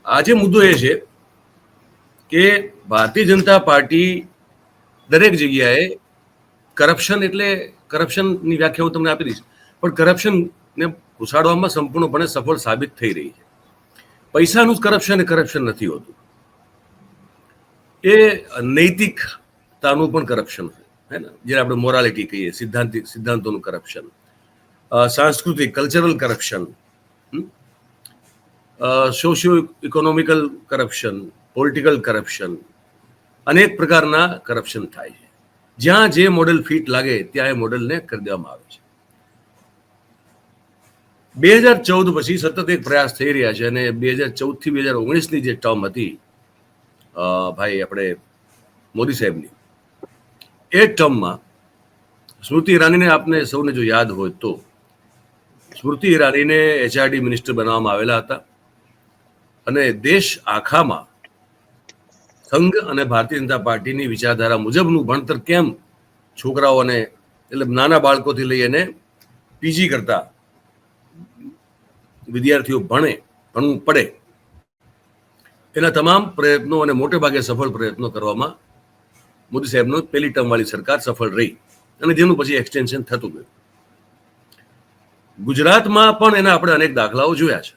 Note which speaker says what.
Speaker 1: આજે મુદ્દો એ છે કે ભારતીય જનતા પાર્ટી દરેક જગ્યાએ કરપ્શન એટલે કરપ્શનની વ્યાખ્યા હું તમને આપી દઈશ, પણ કરપ્શનને ઘુસાડવામાં સંપૂર્ણપણે સફળ સાબિત થઈ રહી છે. પૈસાનું જ કરપ્શન એ કરપ્શન નથી હોતું, એ નૈતિકતાનું પણ કરપ્શન છે, હે ને, જે આપણે મોરાલિટી કહીએ, સિદ્ધાંતોનું કરપ્શન, સાંસ્કૃતિક cultural corruption, socio economical corruption, political corruption, અનેક પ્રકારના કરપ્શન થાય છે. જ્યાં જે મોડેલ ફિટ લાગે ત્યાં એ મોડેલને કરી દેવામાં આવે છે. 2014 પછી સતત એક પ્રયાસ થઈ રહ્યા છે, અને 2014 થી 2019ની જે ટર્મ હતી ભાઈ આપણે મોદી સાહેબની, એ ટર્મમાં સ્મૃતિ ઈરાનીને આપને સૌને જો યાદ હોય તો સ્મૃતિ ઈરાનીને HRD મિનિસ્ટર બનાવવામાં આવેલા હતા, અને દેશ આખામાં સંઘ અને ભારતીય જનતા પાર્ટીની વિચારધારા મુજબનું ભણતર કેમ છોકરાઓને, એટલે નાના બાળકોથી લઈ અને પીજી કરતા વિદ્યાર્થીઓ ભણવું પડે, એના તમામ પ્રયત્નો અને મોટે ભાગે સફળ પ્રયત્નો કરવામાં મોદી સાહેબનો પહેલી ટર્મ વાળી સરકાર સફળ રહી, અને જેનું પછી એક્સટેન્શન થતું ગયું. ગુજરાતમાં પણ એના આપણે અનેક દાખલાઓ જોયા છે.